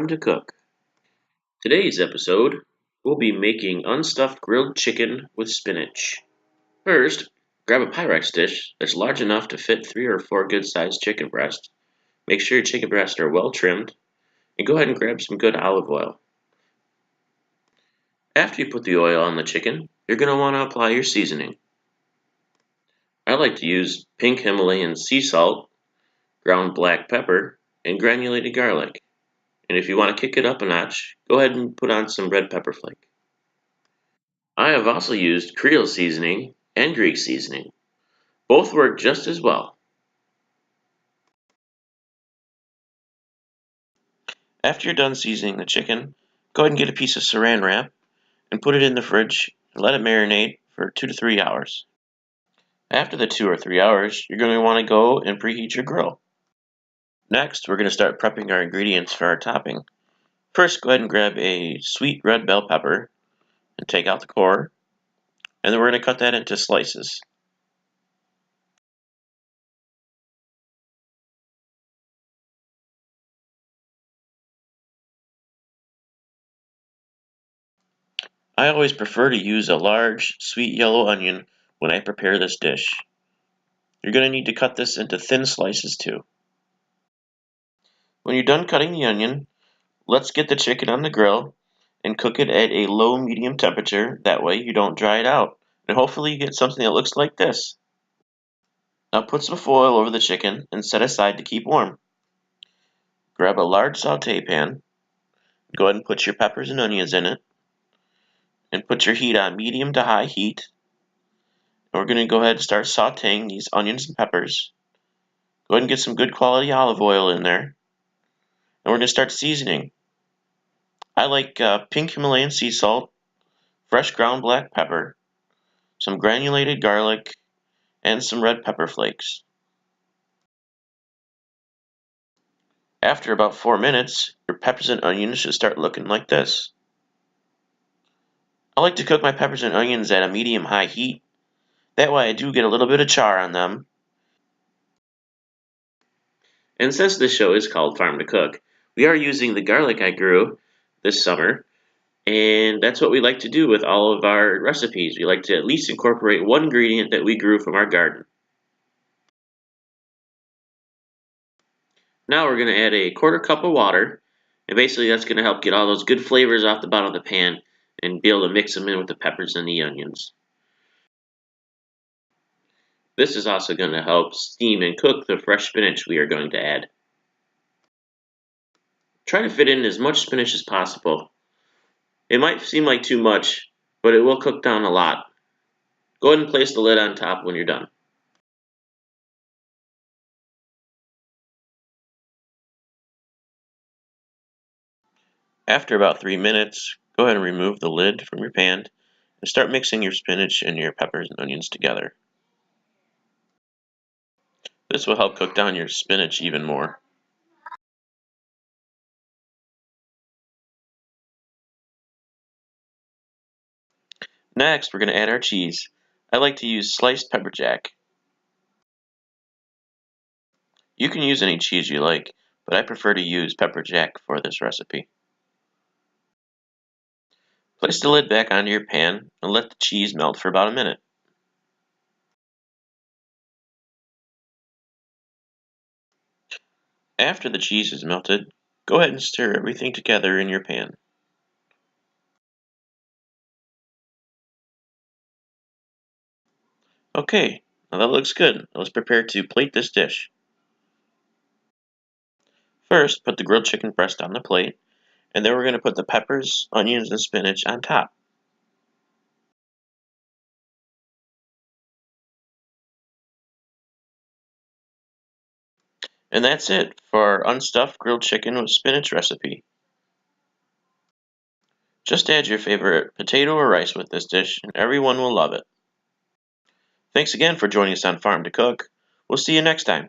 Farm to Cook. Today's episode, we'll be making unstuffed grilled chicken with spinach. First, grab a Pyrex dish that's large enough to fit 3 or 4 good-sized chicken breasts. Make sure your chicken breasts are well trimmed, and go ahead and grab some good olive oil. After you put the oil on the chicken, you're going to want to apply your seasoning. I like to use pink Himalayan sea salt, ground black pepper, and granulated garlic. And if you want to kick it up a notch, go ahead and put on some red pepper flake. I have also used Creole seasoning and Greek seasoning. Both work just as well. After you're done seasoning the chicken, go ahead and get a piece of saran wrap and put it in the fridge and let it marinate for 2 to 3 hours. After the 2 or 3 hours, you're going to want to go and preheat your grill. Next, we're going to start prepping our ingredients for our topping. First, go ahead and grab a sweet red bell pepper and take out the core, and then we're going to cut that into slices. I always prefer to use a large, sweet yellow onion when I prepare this dish. You're going to need to cut this into thin slices too. When you're done cutting the onion, let's get the chicken on the grill and cook it at a low-medium temperature. That way you don't dry it out. And hopefully you get something that looks like this. Now put some foil over the chicken and set aside to keep warm. Grab a large saute pan, go ahead and put your peppers and onions in it, and put your heat on medium to high heat. And we're going to go ahead and start sauteing these onions and peppers. Go ahead and get some good quality olive oil in there. And we're going to start seasoning. I like pink Himalayan sea salt, fresh ground black pepper, some granulated garlic, and some red pepper flakes. After about 4 minutes, your peppers and onions should start looking like this. I like to cook my peppers and onions at a medium-high heat. That way I do get a little bit of char on them. And since this show is called Farm to Cook, we are using the garlic I grew this summer, and that's what we like to do with all of our recipes. We like to at least incorporate one ingredient that we grew from our garden. Now we're going to add a 1/4 cup of water, and basically that's going to help get all those good flavors off the bottom of the pan and be able to mix them in with the peppers and the onions. This is also going to help steam and cook the fresh spinach we are going to add. Try to fit in as much spinach as possible. It might seem like too much, but it will cook down a lot. Go ahead and place the lid on top when you're done. After about 3 minutes, go ahead and remove the lid from your pan and start mixing your spinach and your peppers and onions together. This will help cook down your spinach even more. Next, we're going to add our cheese. I like to use sliced pepper jack. You can use any cheese you like, but I prefer to use pepper jack for this recipe. Place the lid back onto your pan and let the cheese melt for about a minute. After the cheese is melted, go ahead and stir everything together in your pan. Okay, now that looks good. Now let's prepare to plate this dish. First, put the grilled chicken breast on the plate, and then we're going to put the peppers, onions, and spinach on top. And that's it for our unstuffed grilled chicken with spinach recipe. Just add your favorite potato or rice with this dish, and everyone will love it. Thanks again for joining us on Farm to Cook. We'll see you next time.